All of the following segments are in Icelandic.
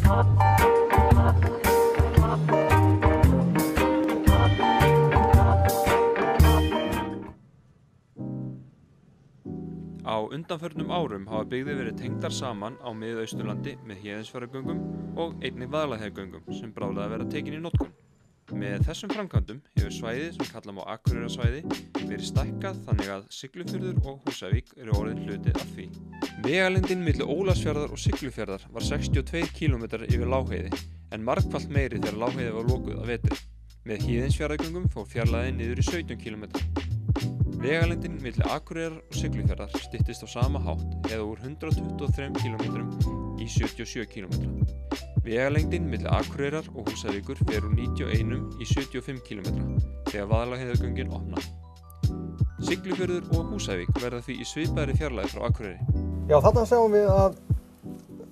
Á undanförnum árum hafa byggðir verið tengdar saman á Mið-Austurlandi með Héðinsfjarðargöngum og einnig Vaðlaheiðargöngum sem bráðlega verða tekin í notkun. Með þessum framkvæmdum hefur svæðið sem kalla má Akureyrasvæði verið stækkað þannig að Siglufjörður og Húsavík eru orðin hluti af því. Vegalengdin milli Ólafsfjarðar og Siglufjarðar var 62 km yfir Lágheiði en margfalt meiri þegar Lágheiði var lokuð að vetri. Með Héðinsfjarðargöngum fór fjarlægðin niður í 17 km. Vegalengdin milli Akureyrar og Siglufjarðar styttist á sama hátt eða úr 123 km í 77 km. Vegalengdin milli Akureyrar og Húsavíkur fer úr 91 í 75 km þegar Vaðlaheiðargöngin opna. Siglufjörður og Húsavík verða því í svipaðri fjarlægð frá Akureyri. Já, þarna sjáum við að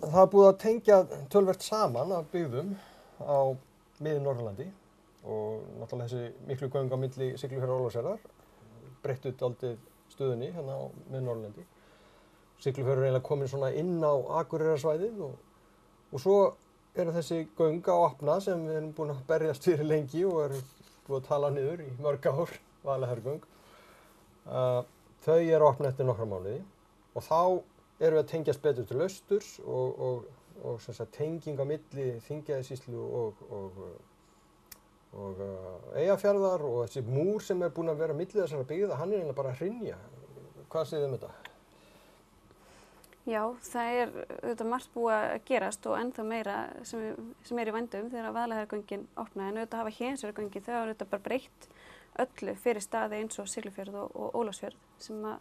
það er búið að tengja töluvert saman af byggðum á Mið-Norðurlandi og náttúrulega þessi miklu göng á milli Siglufjarðar og Ólafsfjarðar breyttu dálítið stöðunni hérna á Mið-Norðurlandi. Siglufjörður er eiginlega komin svona inn á Akureyrasvæðið og svo eru þessi göng á opna sem við erum búin að berjast fyrir lengi og erum búin að tala niður í mörg ár, Vaðlaheiðargöng. Þau eru opna eftir nokkra mánuði og þá erum við að tengjast betur til austurs og sem sagt tenging á milli Þingeyjarsýslu og Eyjafjarðar og þessi múr sem er búinn að vera milli þessara byggða, hann er eiginlega bara að hrynja. Hvað segir þið um þetta? Já, það er auðvitað margt búið að gerast og ennþá meira sem er í vændum þegar Vaðlaheiðargöngin opnaði en auðvitað hafa Héðinsfjarðargöngin þau hafa auðvitað bara breytt öllu fyrir staði eins og Siglufjörð og Ólafsfjörð sem að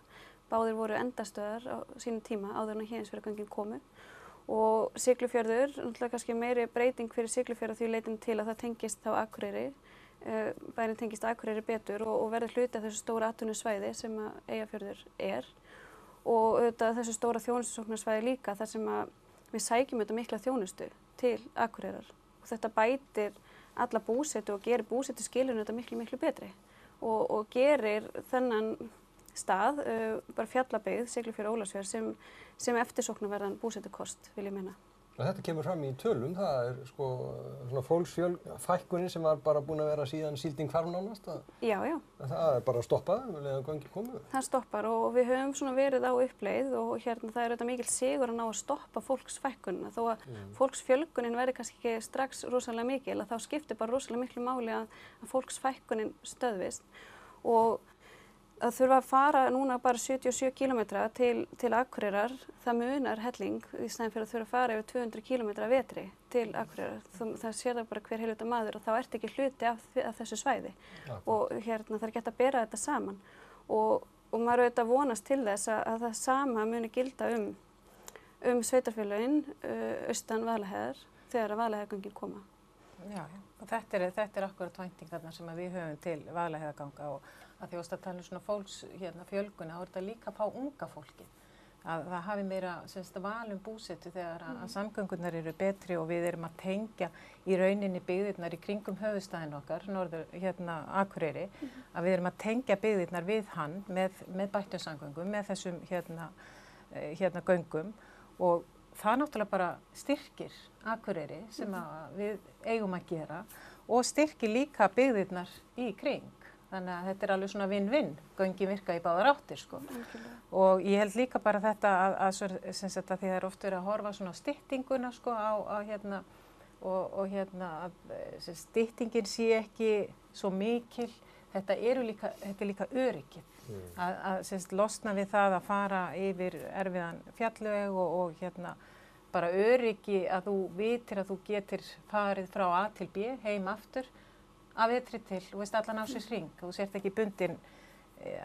báðir voru endastöðar á sínum tíma áður en að Héðinsfjarðargöngin komu. Og Siglufjörður, náttúrulega kannski meiri breyting fyrir Siglufjörð því leitin til að það tengist þá Akureyri, bærin tengist Akureyri betur og verður hluti af þessu stóra atvinnusvæði sem að Eyjafjörður er og auðvitað þessu stóra þjónustusóknarsvæði líka þar sem að við sækjum auðvitað mikla þjónustu til Akureyrar og þetta bætir alla búsetu og gerir búsetuskilyrðin auðvitað miklu betri og gerir þennan stað, bara fjallabyggð, Siglufjörð og Ólafsfjörð sem eftirsóknarverðan búsetukost, vil ég meina. Þetta kemur fram í tölum, það er sko svona fólksfækkunin sem var bara búin að vera síðan síldin hvarf nánast. Já. Það er bara að stoppa meðan göngin komu. Það stoppar og við höfum svona verið á uppleið og hérna það er auðvitað mikil sigur að ná að stoppa fólksfækkunina. Þó að fólksfjölgunin verði kannski ekki strax rosalega mikil, að þá skiptir bara rosalega miklu máli að fólksfækkunin stöðvist og að þurfa að fara núna bara 77 km til Akureyrar, það munar helling í staðinn fyrir að þurfa að fara yfir 200 km að vetri til Akureyrar. Það sér það bara hver heilvita maður og þá ert ekki hluti af þessu svæði. Ja. Og hérna það er gett að bera þetta saman og maður auðvitað vonast til þess að það sama muni gilda sveitarfélögin austan Vaðlaheiðar þegar að Vaðlaheiðargöngin koma. Já, og þetta er akkurat væntingarnar sem við höfum til Vaðlaheiðarganga og að því að tala um svona fólks fjölguna og þetta líka að fá unga fólki. Að það hafi meira val búsetu þegar að samgöngurnar eru betri og við erum að tengja í rauninni byggðirnar í kringum höfuðstæðin okkar, norður Akureyri, að við erum að tengja byggðirnar við hann með bættum samgöngum, með þessum göngum og það náttúrulega bara styrkir Akureyri sem við eigum að gera og styrkir líka byggðirnar í kring. Þannig að þetta er alveg svona vinn-vinn, göngin virka í báðar áttir sko. Og ég held líka bara þetta að því það er oft verið að horfa svona á styttinguna sko að styttingin sé ekki svo mikil, þetta er líka öryggið. Að losna við það að fara yfir erfiðan fjallveg og bara öryggi að þú vitir að þú getir farið frá A til B heim aftur af vetri til, þú veist allan á sér hring, þú sért ekki bundin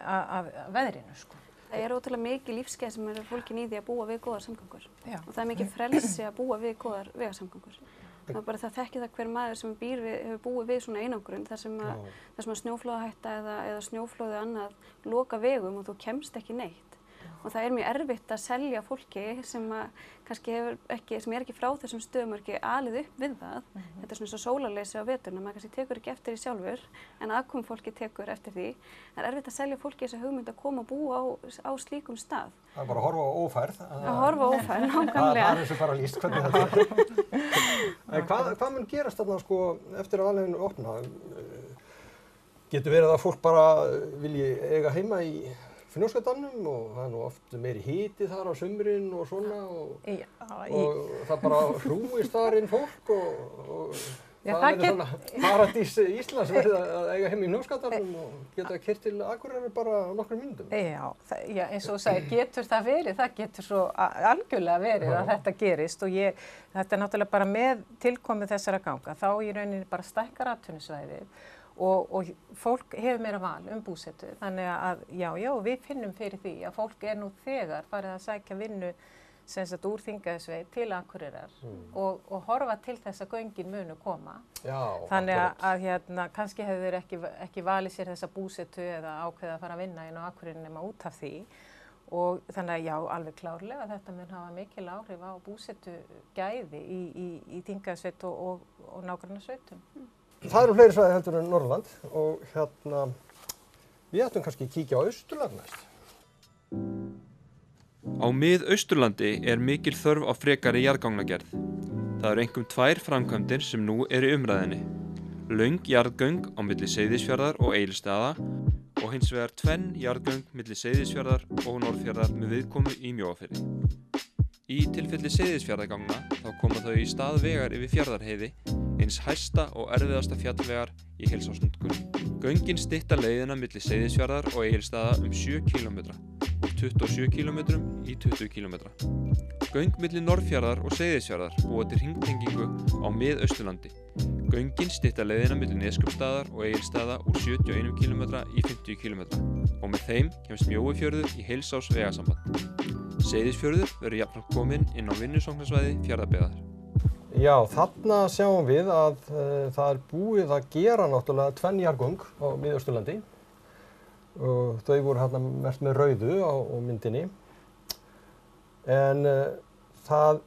af veðrinu sko. Það er ótrúlega mikið lífsgæði sem eru fólkin í því að búa við góðar samgöngur og það er mikið frelsi að búa við góðar vegasamgöngur. Það er bara það þekkir það hver maður sem hefur búið við svona einangrun þar sem að snjóflóðahætta eða snjóflóð eða annað loka vegum og þú kemst ekki neitt. Og það er mjög erfitt að selja fólki sem kannski er ekki frá þessum stöðum og ekki alið upp við það. Þetta er svona eins og sólarleysi á veturna, maður kannski tekur ekki eftir því sjálfur, en aðkomufólki tekur eftir því. Það er erfitt að selja fólki þessa hugmynd að koma og búa á slíkum stað. Það er bara að horfa á ófærð. Að horfa á ófærð, nákvæmlega. Það er eins og bara lýst hvernig þetta er. En hvað mun gerast þarna sko eftir að vaðlaheiðin opna? Getur verið að fólk bara vilji eiga heima í Fnjóskadalnum og það nú oft meiri hiti þar á sumrin og svona og það bara hrúist þar inn fólk og það verður svona paradís Íslands verður að eiga heima í Fnjóskadalnum og geta keyrt til Akureyrar bara á nokkrum mínútum. Já, eins og þú sagðir, getur það verið? Það getur svo algjörlega verið að þetta gerist og þetta náttúrulega bara með tilkomu þessara ganga, þá í rauninni bara stækkar atvinnusvæðið og fólk hefur meira val búsetu. Þannig að já, við finnum fyrir því að fólk nú þegar farið að sækja vinnu sem sagt úr Þingeyjarsveit til Akureyrar og horfa til þess að göngin munu koma. Já, þannig að kannski hefur þeir ekki valið sér þessa búsetu eða ákveðið að fara að vinna inn á Akureyri nema út af því. Og þannig að já, alveg klárlega að þetta mun hafa mikil áhrif á búsetu gæði í Þingeyjarsveit og nágrannasveitum. Það eru fleiri svæði heldur en Norðurland og við ættum kannski að kíkja á Austurland næst. Á Mið-Austurlandi mikil þörf á frekari jarðgangagerð. Það eru einkum 2 framkvæmdir sem nú eru í umræðunni. Löng jarðgöng á milli Seyðisfjarðar og Egilsstaða og hins vegar 2 jarðgöng milli Seyðisfjarðar og Norðfjarðar með viðkomu í Mjóafirði. Í tilfelli Seyðisfjarðargangna þá koma þau í stað vegar yfir Fjarðarheiði, eins hæsta og erfiðasta fjallvegar í heilsársnotkun. Göngin stytta leiðina milli Seyðisfjarðar og Egilsstaða 7 km, úr 27 km í 20 km. Göng milli Norðfjarðar og Seyðisfjarðar búa til hringtengingu á Mið-Austurlandi. Göngin stytta leiðina milli Neskaupstaðar og Egilsstaða úr 71 km í 50 km og með þeim kemst Mjóifjörður í heilsárs vegasamband. Seyðisfjörður verður jafnframt kominn inn á vinnusóknarsvæði Fjarðabyggðar. Já, þarna sjáum við að það búið að gera náttúrulega 2 jarðgöng á Mið-Austurlandi og þau voru hérna merkt með rauðu á myndinni. En það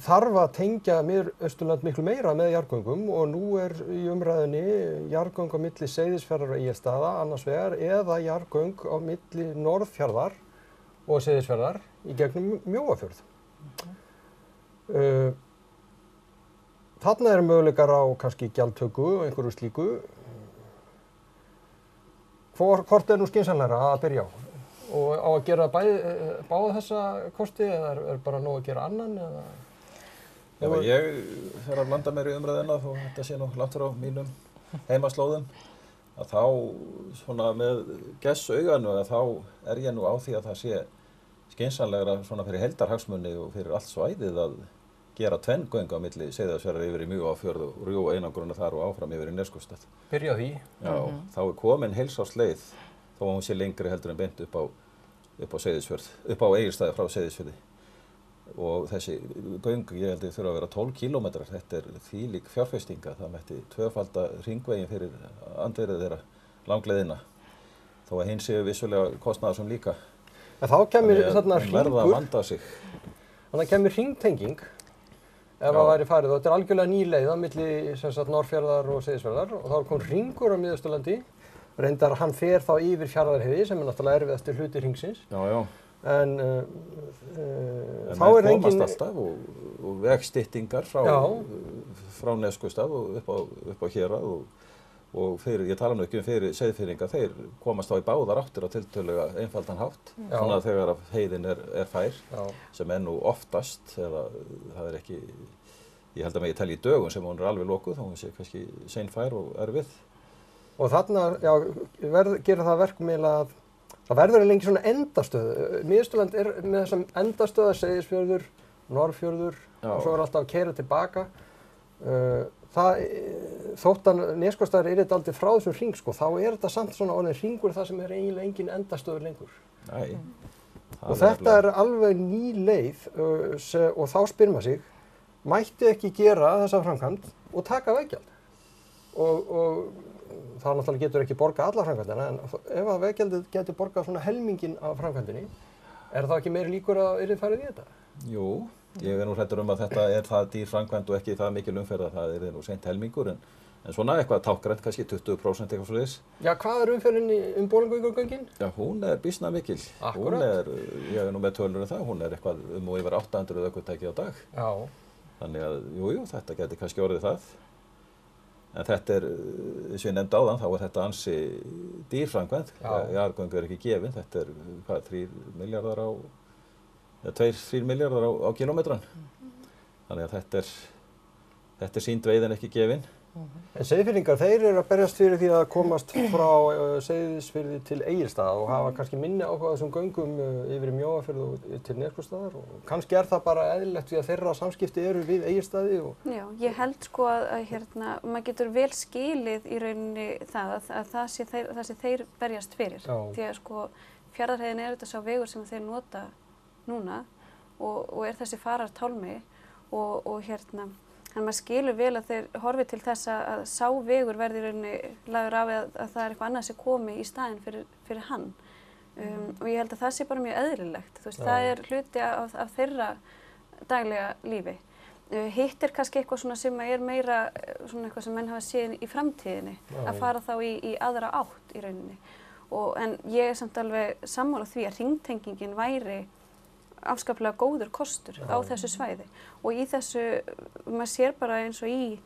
þarf að tengja Mið-Austurland miklu meira með jarðgöngum og nú í umræðunni jarðgöng á milli Seyðisfjarðar og Egilsstaða annars vegar eða jarðgöng á milli Norðfjarðar og Seyðisfjarðar í gegnum Mjóafjörð. Þarna möguleikar á kannski gjaldtöku og einhverju slíku. Hvort nú skynsamlegra að byrja á? Og á að gera báða þessa kosti eða bara nóg að gera annan? Eða? Ef ég fer að blanda mér í umræðina þó þetta sé nú langt frá mínum heimaslóðum að þá svona með gessauganu að þá ég nú á því að það sé skynsamlegra svona fyrir heildarhagsmuni og fyrir allt svæðið að gera 2 göng á milli Seyðisfjarðar yfir í Mjóafjörð og rjúfa einangruna þar og áfram yfir í Neskaupstað. Byrja á því? Já, þá komin heilsársleið þó að hún sé lengri heldur en beint upp á Seyðisfjörð, upp á Egilsstaði frá Seyðisfirði. Og þessi göng, ég held að þurfa að vera 12 km, þetta þvílík fjárfestinga, það mætti tvöfalda hringveginn fyrir andverið þeirra langleiðina, þó að hinn séu vissulega kostnaðarsöm líka. En þá kemur þarna hringur, verða að vanda sig. Þannig kemur hringtenging, ef það væri farið, og þetta algjörlega ný leið á milli Norðfjarðar og Seyðisfjarðar og þá kom hringur á Mið-Austurlandi, reyndar hann fer þá yfir Fjarðarheiði sem náttúrulega erfiðasti hluti hringsins. Já. En þá engin... engin... komast alltaf og vegstyttingar frá Neskaupstað og upp á Hérað og fyrir, ég tala nú ekki fyrir Seyðfirðinga, þeir komast þá í báðar áttir á tiltölulega einfaldan hátt, svona þegar heiðin er fær, sem nú oftast, eða það ekki, ég held að megi telja í dögum sem hún alveg lokuð, þá hún sé kannski seinfær og erfið. Og þarna, gerir það verkum að það verður lengi svona endastöð. Mið-Austurland með þessum endastöða, Seyðisfjörður, Norðfjörður og svo alltaf að keyra tilbaka. Þótt að Neskaupstaður þetta aldrei frá þessum hring, sko, þá þetta samt svona orðin hringur það sem eiginlega engin endastöður lengur. Nei. Og þetta alveg ný leið og þá spyr maður sig, mætti ekki gera þessa framkvæmd og taka veggjald? Og það náttúrulega getur ekki borgað alla framkvæmdina, en ef að veggjaldið getur borgað svona helminginn af framkvæmdinni, þá ekki meiri líkur að yrði farið í þetta? Jú, ég nú hræddur að þetta það dýr framkvæmd og ekki það mikil umferð að það yrði nú seint helmingur, en svona eitthvað tákgrænt, kannski 20% eitthvað svoleiðis. Já, hvað umferðin Bolungarvíkurgöngin? Já, hún býsna mikil. Akkúrat. Ég nú með tölur það, hún eitthvað og yfir 800 ökutæki á dag. Já. Þannig að, jú, þetta geti kannski orðið það. En þetta eins og ég nefndi áðan, þá þetta ansi dýr framkvæmd. Jarðgöng ekki gefin, þetta hvað, 3 milljarðar á, ja, 2-3 milljarðar á kílómetran. Þannig að þetta sýnd veiðin ekki gefin. En Seyðfirðingar, þeir eru að berjast fyrir því að komast frá Seyðisfirði til Egilsstaða og hafa kannski minni áhuga á þessum göngum yfir í Mjóafjörð og til Neskaupstaðar og kannski það bara eðlilegt því að þeirra samskipti eru við Egilsstaði og... Já, ég held sko að maður getur vel skilið í rauninni það að það sé þeir berjast fyrir. Já. Því að sko Fjarðarheiðin þetta sá vegur sem þeir nota núna og þessi farartálmi og en maður skilur vel að þeir horfi til þess að sá vegur verði í rauninni lagður af að það eitthvað annað sem komi í staðinn fyrir hann. Og ég held að það sé bara mjög eðlilegt. Þú veist, það hluti af þeirra daglega lífi. Hitt kannski eitthvað svona sem meira svona eitthvað sem menn hafa séð í framtíðinni, að fara þá í aðra átt í rauninni. En ég samt alveg sammála því að hringtengingin væri afskaplega góður kostur á þessu svæði og í þessu, maður sér bara eins og í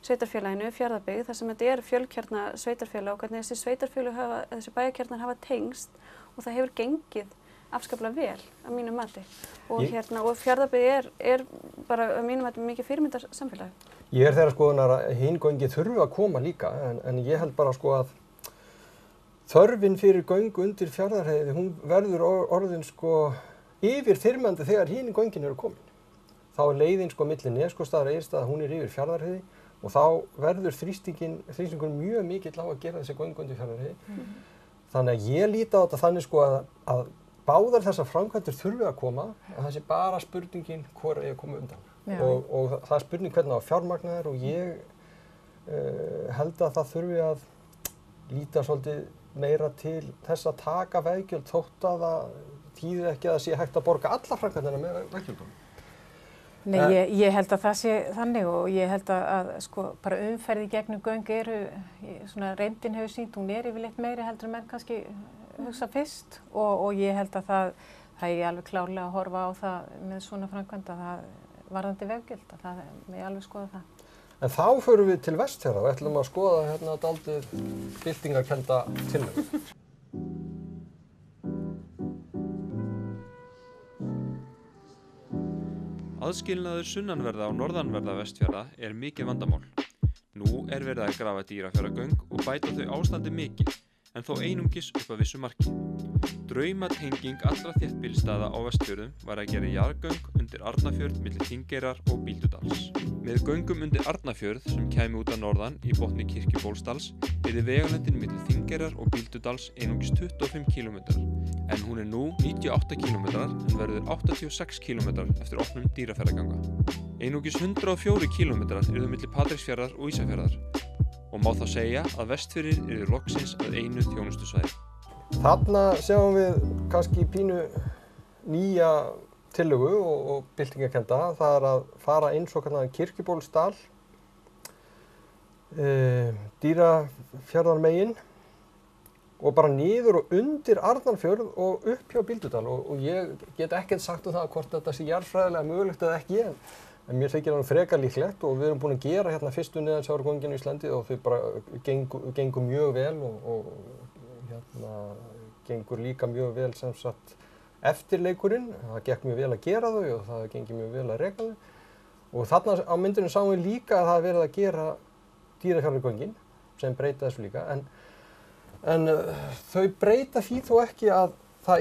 sveitarfélaginu, Fjarðabyggð, þar sem þetta fjölkjarna sveitarfélag og hvernig þessi bæjarkjarnar hafa tengst og það hefur gengið afskaplega vel að mínu mati og Fjarðabyggð bara að mínu mati mikið fyrirmyndar samfélag. Ég þeirra skoðunar að hin göngin þurfi að koma líka en ég held bara sko að þörfin fyrir göng undir Fjarðarheiði, hún verður orðin sko yfir þyrmandi þegar hinn göngin eru komin. Þá leiðin sko milli Neskaupstaðar og Egilsstaða, hún yfir Fjarðarheiði og þá verður þrýstingur mjög mikill á að gera þessi göng undir Fjarðarheiði. Þannig að ég líti á þetta þannig sko að báðar þessar framkvæmdir þurfi að koma, að það sé bara spurningin hvor eigi að koma undan. Og það spurning hvernig á fjármagnaðar og ég held að það þurfi að líta svolítið meira til þess að taka veggjöld þótt að það þýðir ekki að það sé hægt að borga alla framkvæmdina með veggjöldum. Nei, ég held að það sé þannig og ég held að sko bara umferði gegnum göng svona reyndin hefur sýnt, hún yfirleitt meiri heldur menn kannski hugsa fyrst og ég held að það er alveg klárlega að horfa á það með svona framkvæmd að það varðandi veggjöld, að það með alveg skoða það. En þá förum við til Vestfjarða og ætlum að skoða dálítið byltingarkennda tillögu. Aðskilnaður sunnanverða og norðanverða Vestfjarða mikið vandamál. Nú verið að grafa Dýrafjarðargöng og bæta þau ástandi mikið, en þó einungis upp að vissu marki. Draumatenging allra þéttbýlisstaða á Vestfjörðum var að gera jarðgöng undir Arnarfjörð milli Þingeyrar og Bíldudals. Með göngum undir Arnarfjörð sem kæmi út að norðan í botni Kirkjubólsdals yrði vegalengdin milli Þingeyrar og Bíldudals einungis 25 km, en hún nú 98 km en verður 86 km eftir opnun Dýrafjarðarganga. Einungis 104 km yrðu milli Patreksfjarðar og Ísafjarðar og má þá segja að Vestfirðir yrðu loksins að einu þjónustusvæði. Þarna sjáum við kannski pínu nýja tillögu og byltingarkennda. Það að fara inn svokallaðan Kirkjubólsdal, Dýrafjarðarmegin og bara niður og undir Arnarfjörð og upp hjá Bíldudal og ég get ekkert sagt það hvort þetta sé jarðfræðilega mögulegt eða ekki en mér þykir það frekar líklegt og við erum búin að gera fyrstu neðansjávargöngin í Íslandi og þau bara gengur mjög vel og gengur líka mjög vel sem sagt eftir leikurinn. Það gekk mjög vel að gera þau og það gengur mjög vel að reka þau og þarna á myndinu sáum við líka að það verið að gera Dýrafjarðargöngin sem breyta þessu líka en þau breyta því þó ekki að það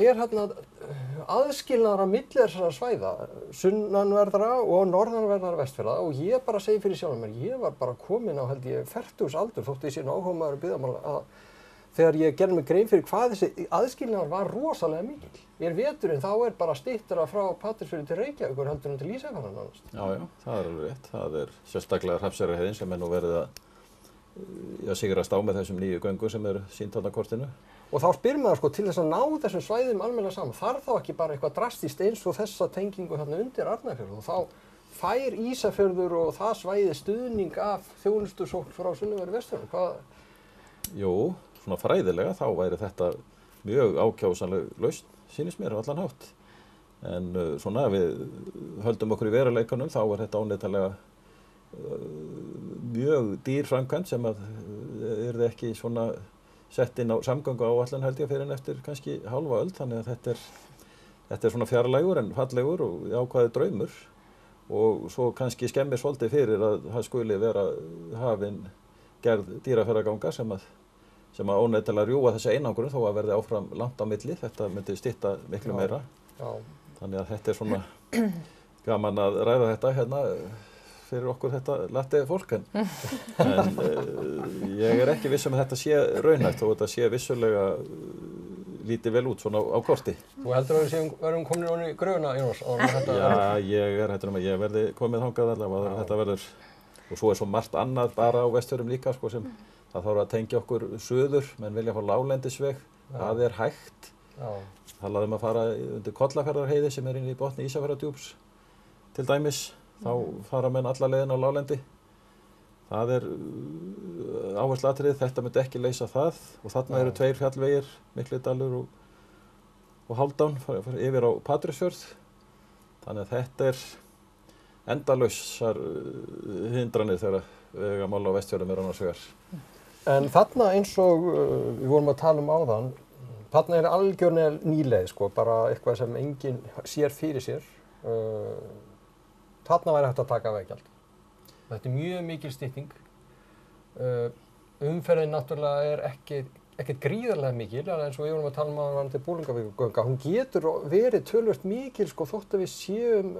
aðskilnaðar á milli þessara svæða, sunnanverðra og norðanverðra Vestfjarða og ég bara segi fyrir sjálfum mér, ég var bara komin á held ég 40 aldur þótt ég sé áhugamaður byggðarmála að þegar ég gerði mig grein fyrir hvað þessi aðskilnaðar var rosalega mikil. Veturinn þá bara styttra frá Patreksfirði til Reykjavíkur heldur en til Ísafjarðar nánast. Já, það alveg rétt. Það sérstaklega Hrafnseyrarheiðin sem nú verið að sigrast á með þessum nýju göngum sem sýnt þarna á kortinu. Og þá spyr maður sko til þess að ná þessum svæðum almennilega saman, þarf þá ekki bara eitthvað drastískt eins og þessa tengingu þarna undir Arnarfjörð og þá fær Ísafjörður og það svæði stuðning af þjónustusókn frá sunnanverðum Vestfjörðum. Jú, svona fræðilega þá væri þetta mjög ákjásanleg lausn, sýnist mér á allan hátt. En svona við höldum okkur í veruleikanum þá þetta óneitanlega mjög dýr framkvæmd sem að yrði ekki svona sett inn á samgönguáætlun held ég fyrir en eftir kannski hálfa öld, þannig að þetta svona fjarlægur en fallegur og ákveðið draumur og svo kannski skemmir svolítið fyrir að það skuli vera hafin gerð dýraferðaganga sem að óneitanlega rjúfa þessi einangrun þó að verði áfram langt á milli, þetta myndi stytta miklu meira. Já. Þannig að þetta svona gaman að ræða þetta hérna fyrir okkur þetta latti fólk en ég ekki viss að þetta sé raunhæft og þetta sé vissulega lítið vel út svona á korti. Þú heldur að við verðum komin onni í gröfuna, Jónas? Já, ég hættur að ég verði komið þangað allavega að þetta verður og svo svo margt annað bara á Vestfjörðum líka sko sem það þarf að tengja okkur suður, menn vilja fá láglendisveg, það hægt. Já. Talaði að fara undir Kollafjarðarheiði sem inn í botni Ísafjarðardjúps til dæmis, þá fara menn alla leiðin á láglendi. Það áhersluatriði, þetta myndi ekki leysa það og þarna eru 2 fjallvegir, Miklidalur og Hálfdán yfir á Patreksfjörð. Þannig að þetta endalausar hindranir þegar vegamál á Vestfjörðum annars vegar. En þarna eins og við vorum að tala áðan, þarna algjörlega nýleið sko, bara eitthvað sem enginn sér fyrir sér. Þarna væri hægt að taka veggjald. Þetta mjög mikil stytting. Umferðin náttúrulega ekkert gríðarlega mikil, eins og við vorum að tala áðan til Bolungarvíkurganga. Hún getur verið töluvert mikil sko, þótt að við séum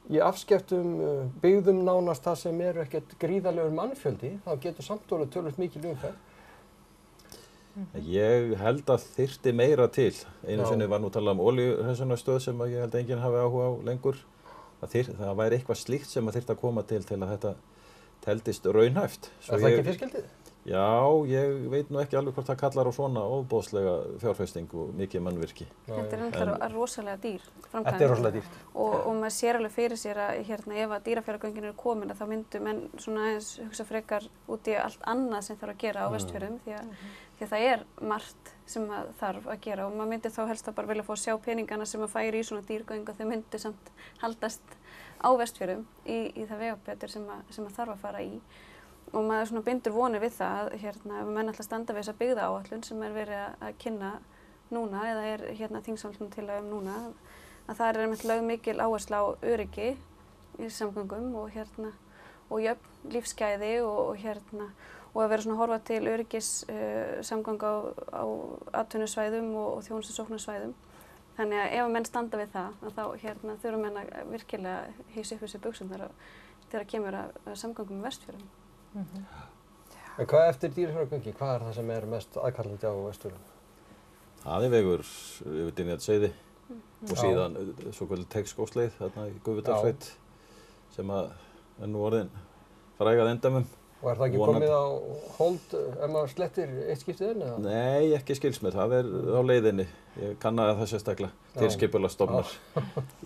í afskepptum byggðum nánast það sem ekkert gríðarlegur mannfjöldi, þá getur samt töluvert mikil umferð. Ég held að þyrfti meira til. Einu sinni var nú talað olíuhreinsunarstöð sem ég held að enginn hafi áhuga á lengur. Það væri eitthvað slíkt sem þyrfti að koma til að þetta teldist raunhæft. Það ekki fiskeldið? Já, ég veit nú ekki alveg hvort það kallar á svona ofboðslega fjárfesting og mikið mannvirki. Þetta náttúrulega rosalega dýr framkvæmd. Þetta rosalega dýrt. Og maður sér alveg fyrir sér að ef að dýrafjarðargöngin eru komin þá myndu menn svona aðeins hugsa frekar út í allt annað sem þarf að gera á Vestfjörðum því að það margt sem þarf að gera og maður myndi þá helst að bara vilja fá að sjá peningana sem að færi í svona dýrgöng og þau myndu samt haldast á Vestfjörðum í það vegabetur sem að þarf að fara í. Og maður svona bindur vonir við það ef menn ætla að standa við þessa byggðaáætlun sem verið að kynna núna eða þingsályktunartillaga núna að það einmitt lögð mikil áhersla á öryggi í samgöngum og jöfn lífsgæði og að vera svona að horfa til öryggis samgöngu á atvinnusvæðum og þjónustusóknarsvæðum. Þannig að ef menn standa við það þá þurfa menn að virkilega hýsa upp þessi buxum þegar kemur að samgöngum með Vestfjörðum. En hvað eftir Dýrafjarðargöngi? Hvað það sem mest aðkallandi á Vestfjörðum? Það vegur yfir Dynjandsheiði og síðan svokölluð Teigsskógsleið þarna í Gufudalssveit sem nú orðin fræg að endamum. Og það ekki komið á hold ef maður slettir eitt skiptið inn? Nei, ekki skils mér. Það á leiðinni. Ég kannaði það sérstaklega til skipulagsstofnunar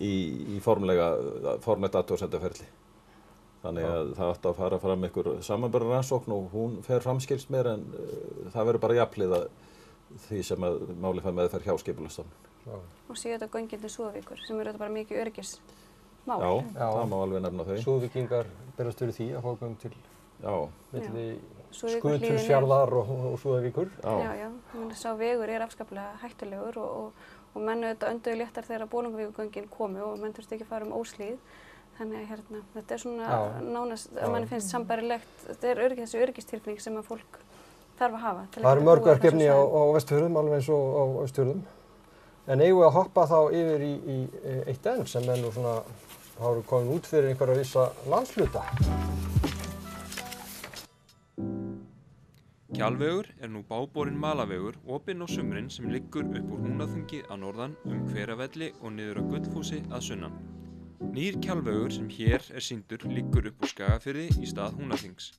í formlegt athugasemdaferli. Þannig að það átti að fara fram einhver samanburðarrannsókn og hún fer fram skilst mér en það verður bara jafnhliða því sem að málið fær meðferð hjá skipulagsstofnun. Og síðan þetta göngin til Súðavíkur sem eru bara mikið öryggismál. Já, það má alveg nefna þau. Súðvíkingar berast fyrir því að fá göng til milli Skutulsfjarðar og Súðavíkur. Já. Sá vegur afskaplega hættulegur og menn auðvitað önduðu léttar þegar Bolungarvíkurgöngin komu og menn þurftu ekki að fara óslíð. Þannig að þetta svona nánast að manni finnst sambærilegt, þetta þessi öryggistilfinning sem að fólk þarf að hafa. Það eru mörg verkefni á Vestfjörðum, alveg eins og á Austfjörðum. En eigum við að hoppa þá yfir í eitt enn sem nú svona hafa komin út fyrir einhverja vissa landshluta. Kjalvegur nú báborinn malavegur opinn á sumrin sem liggur upp úr Húnaþingi að norðan Hveravelli og niður á Gullfossi að sunnan. Nýr Kjalvegur sem hér sýndur liggur upp úr Skagafirði í stað Húnaþings.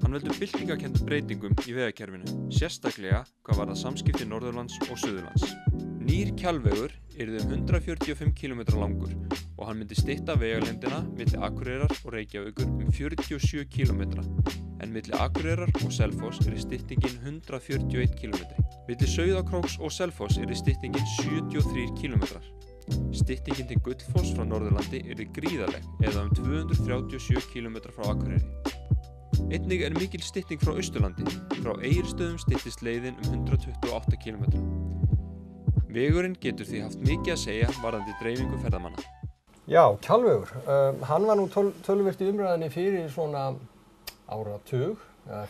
Hann veldur byltingarkenndu breytingum í vegakerfinu, sérstaklega hvað varðar samskipti Norðurlands og Suðurlands. Nýr Kjalvegur yrði 145 km langur og hann myndi stytta vegalengdina milli Akureyrar og Reykjavíkur 47 km, en milli Akureyrar og Selfoss styttingin 141 km. Milli Sauðárkróks og Selfoss styttingin 73 km. Styttingin til Gullfoss frá Norðurlandi yrði gríðarleg eða 237 km frá Akureyri. Einnig mikil stytting frá Austurlandi. Frá Egilsstöðum styttist leiðin 128 km. Vegurinn getur því haft mikið að segja varðandi dreifingu ferðamanna. Já, Kjalvegur. Hann var nú töluvert í umræðinni fyrir svona áratug,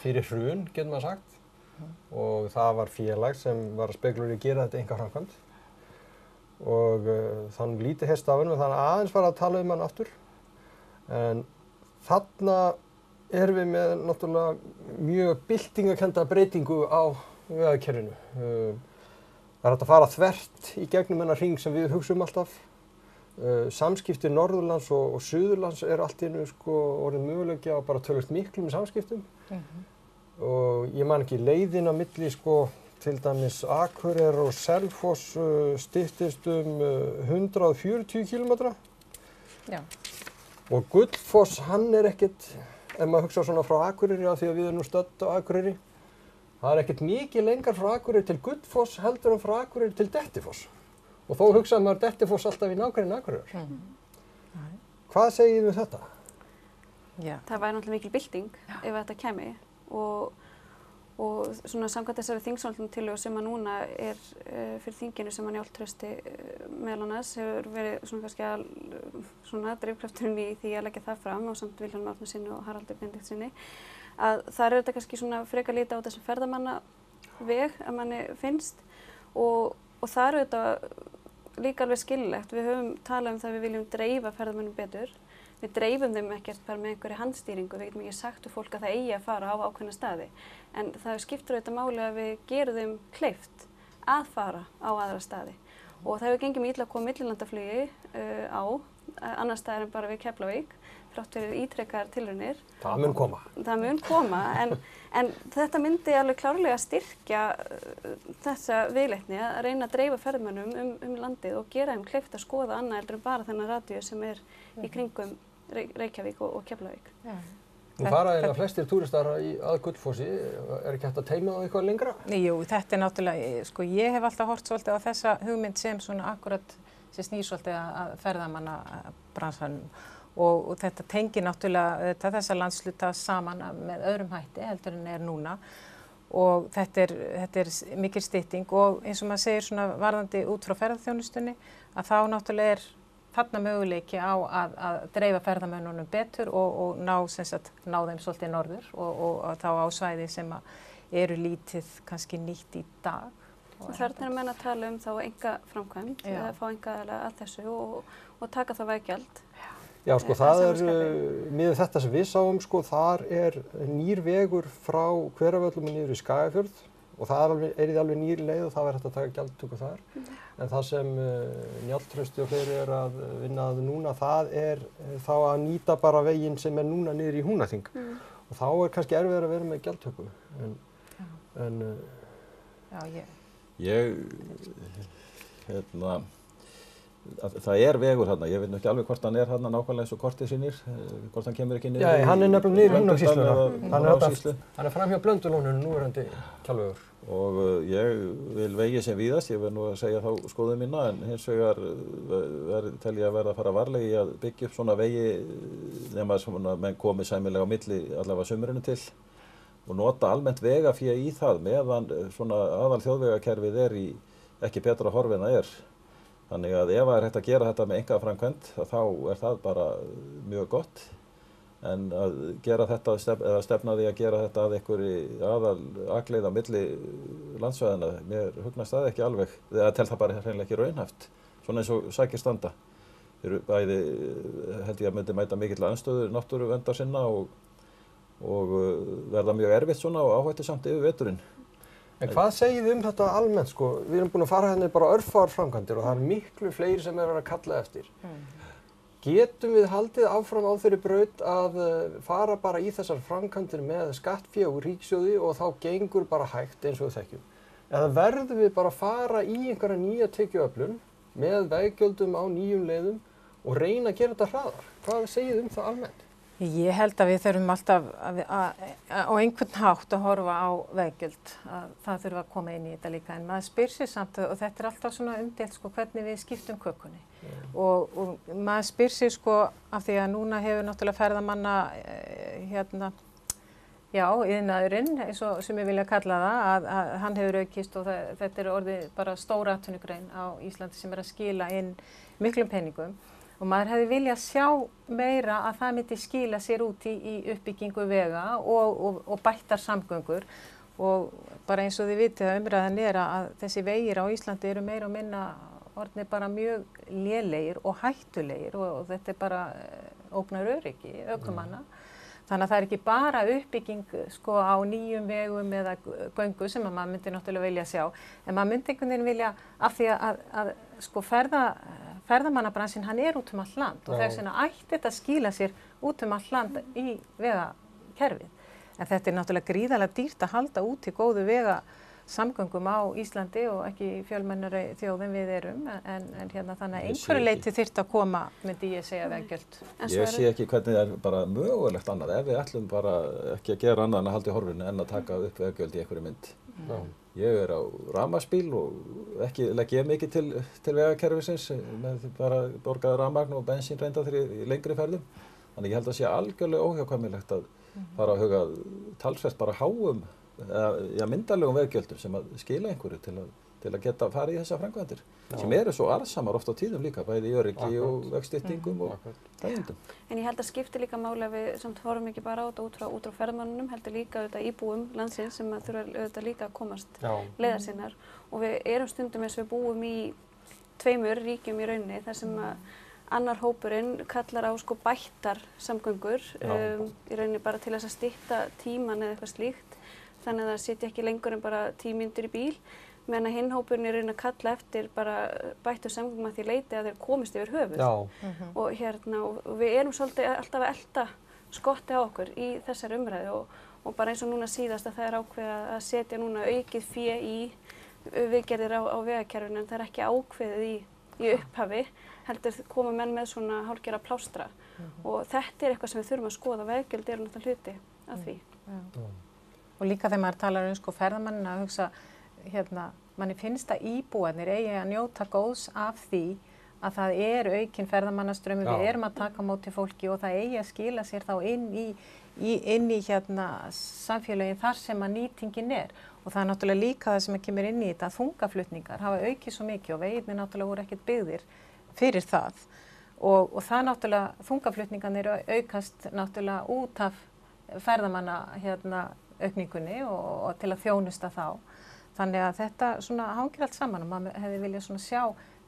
fyrir hrun, getur maður sagt. Og það var félag sem var að spekulera í að gera þetta einkaframkvæmd. Og þannig lítið hest af henni, þannig aðeins var að tala um hann aftur. En þarna erum við með náttúrulega mjög byltingakennda breytingu á vegakerfinu. Það er hægt að fara þvert í gegnum þennan hring sem við hugsum alltaf. Samskipti Norðurlands og Suðurlands allt í einu orðið möguleiki á bara töluvert miklum samskiptum. Og ég man ekki leiðin á milli til dæmis Akureyrar og Selfoss styttist 140 km. Já. Og Gullfoss, hann ekkert, ef maður hugsa svona frá Akureyri af því að við erum nú stödd á Akureyri, það ekkert mikið lengar frá Akureyri til Gullfoss heldur en frá Akureyri til Dettifoss. Og þó hugsaði maður Dettifoss alltaf í nágrenni Akureyrar. Hvað segir þið um þetta? Já. Það væri náttúrulega mikil bylting ef þetta kæmi og svona samkvæmt þessari þingsályktunartillögu sem að núna fyrir þinginu sem að Njáll Trausti meðal annars hefur verið svona kannski svona drifkrafturinn í því að leggja það fram ásamt Vilhjálmi Árnasyni og Haraldi Benediktssyni að þar þetta kannski svona frekar lítið á þessum ferðamannaveg að manni finnst og það þetta líka alveg skiljanlegt. Við höfum talað um það að við viljum dreifa ferðamönnum betur. Við dreifum þeim ekkert bara með einhverju handstýringu, við getum ekki sagt til fólk að það eigi að fara á ákveðna staði. En það skiptir auðvitað máli að við gerum þeim kleift að fara á aðra staði. Og það hefur gengið mjög illa að koma millilandaflugi á annar staðar en bara við Keflavík, þrátt fyrir ítrekkaðar tilraunir. Það mun koma. Það mun koma, en þetta myndi alveg klárlega styrkja þessa viðleitni að reyna að dreifa ferðamönnum landið og gera þeim kleift að skoða annað heldur en bara þennan radíus sem í kringum Reykjavík og Keflavík. Nú fara eiginlega flestir túristar að Gullfossi, ekki hægt að teyma það eitthvað lengra? Jú, þetta náttúrulega, ég hef alltaf hort svolítið á þessa hugmynd sem svona akkurat sem snýr svolítið að ferðamannabransanum og þetta tengir náttúrulega þessa landsluta saman með öðrum hætti heldur en núna og þetta mikil stytting og eins og maður segir svona varðandi út frá ferðaþjónustunni að þá náttúrulega þarna möguleiki á að dreifa ferðamönnunum betur og ná þeim svolítið norður og þá á svæði sem eru lítið kannski nýtt í dag. Og þarna menn að tala um þá einkaframkvæmd, eða fá einkaaðila að þessu og taka það veggjald. Já, það miðað þetta sem við sáum, þar nýr vegur frá Hveravöllum og niður í Skagafjörð og það alveg nýr leið og það væri hægt að taka gjaldtöku þar. En það sem Njáll Trausti og fleiri að vinna að núna, það þá að nýta bara veginn sem núna niður í Húnaþing. Og þá kannski erfiðara að vera með gjaldtöku. Það vegur þarna, ég veit nú ekki alveg hvort hann þarna nákvæmlega eins og kortið sýnir, hvort hann kemur ekki niður. Já, hann nefnilega niður í Húnaþingsluna. Hann fram hjá Blöndulóninu núverandi Kjalvegur. Og ég vil vegi sem víðast, ég verð nú að segja þá skoðun mína, en hins vegar tel ég að verða að fara varlega í að byggja upp svona vegi nema svona menn komið sæmilega á milli allavega sumrinu til og nota almennt vegafé í það meðan svona aðal þjóðvegakerfið ekki betra horf en það Þannig að ef það hægt að gera þetta með einkaframkvæmd þá það bara mjög gott. En að gera þetta eða stefna því að gera þetta að einhverju aðaleið á milli landsvæðanna, mér hugnast það ekki alveg. Það tel það bara hreinlega ekki raunhæft. Svona eins og sækir standa. Þeir bæði held ég að myndi mæta mikill andstöðu náttúruverndarsinna og verða mjög erfitt svona og áhættusamt yfir veturinn. En hvað segið þið þetta almennt Við erum búin að fara hérna bara örfáar framkvæmdir og það miklu fleiri sem að kalla eftir. Getum við haldið áfram á þeirri braut að fara bara í þessar framkvæmdir með skattfé úr ríkissjóði og þá gengur bara hægt eins og við þekkjum? Eða verðum við bara að fara í einhverja nýja tekjuöflun með veggjöldum á nýjum leiðum og reyna að gera þetta hraðar? Hvað segið þið það almennt? Ég held að við þurfum alltaf á einhvern hátt að horfa á veggjöld, að það þurfa að koma inn í þetta líka, en maður spyr sér samt, og þetta er alltaf svona umdeilt sko, hvernig við skiptum kökunni og maður spyr sér sko, af því að núna hefur náttúrulega ferðamanna iðnaðurinn, eins og sem ég vilja kalla það, að hann hefur aukist og þetta er orðið bara stór atvinnugrein á Íslandi sem er að skila inn miklum peningum. Og maður hefði viljað sjá meira að það myndi skila sér út í uppbyggingu vega og bættar samgöngur og bara eins og þið vitið að umræðan er að þessi vegir á Íslandi eru meira og minna orðnir bara mjög lélegir og hættulegir og þetta er bara ógnar öryggi ökumanna. Þannig að það er ekki bara uppbygging sko á nýjum vegum eða göngu sem maður myndi náttúrulega vilja sjá, en maður myndi einhvern veginn vilja af því að sko ferðamannabransinn hann er út allt land og þess vegna ætti þetta að skila sér út allt land í vegakerfið. En þetta er náttúrulega gríðarlega dýrt að halda út í góðu vegasamgöngum á Íslandi og ekki fjölmennari þjóðin við erum, en hérna þannig að einhverju leyti þyrfti að koma, myndi ég segja, veggjöld. Ég sé ekki hvernig það er bara mögulegt annað, ef við ætlum bara ekki að gera annað en að halda í horfinu en að taka upp veggjöld í einhverju mynd. Ég er á rafmagnsbíl og ekki legg ég mikið til vegakerfisins með bara borgað rafmagn og bensín reynda í lengri ferðum. Þannig ég held að sé algjörlega óhjákvæmilegt að fara að huga talsvert bara háum myndarlegum veggjöldum sem að skila einhverju til að geta farið í þessar framkvæmdir sem eru svo arðsamar oft á tíðum líka, bæði í öryggi og vegstyttingum og þægindum. En ég held að skipti líka máli að við samt horfum ekki bara á þetta út frá ferðamönnunum, heldur líka íbúum landsins sem að þurfa líka að komast leiðar sinnar og við erum stundum eins og við búum í tveimur ríkjum í rauninni þar sem að annar hópurinn kallar á sko bættar samgöngur í rauninni bara til þess að stytta tíman eða eitthvað slíkt. Þannig að það sitja ekki lengur en bara 10 mínútur í bíl, meðan að hinn hópurinn er að kalla eftir bara bættu samgöngum að því leyti að þeir komist yfir höfuð. Og við erum svolítið alltaf að elta skotti á okkur í þessari umræðu og bara eins og núna síðast að það er ákveðið að setja núna aukið fé í viðgerðir á vegakerfinu en það er ekki ákveðið í upphafi, heldur koma menn með svona hálfgerða plástra og þetta er eitthvað sem við þurfum að skoða, veggjöld eru náttúrulega hluti af því. Og líka þegar maður talar sko ferðamannina að hugsa, manni finnst að íbúarnir eigi að njóta góðs af því að það er aukinn ferðamannaströmmur, við erum að taka á móti fólki og það eigi að skila sér þá inn í samfélögin þar sem að nýtingin er. Og það er náttúrulega líka það sem kemur inn í þetta að þungaflutningar hafa aukið svo mikið og vegirnir náttúrulega voru ekkert byggðir fyrir það. Og það náttúrulega, þungaflutningarnir aukast náttúrulega út af ferðamanna aukningunni og til að þjónusta þá. Þannig að þetta svona hangir allt saman og maður hefði viljað svona sjá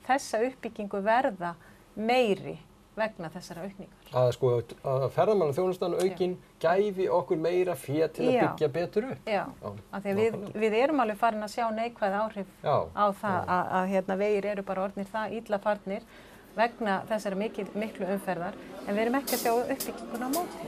þessa uppbyggingu verða meiri vegna þessara aukningar. Að ferðamannaþjónustan aukin gæfi okkur meira fé til að byggja betur upp. Já, af því að við erum alveg farin að sjá neikvæð áhrif á það að vegir eru bara orðnir það illa farnir vegna þessara miklu umferðar en við erum ekki að sjá uppbygginguna á móti.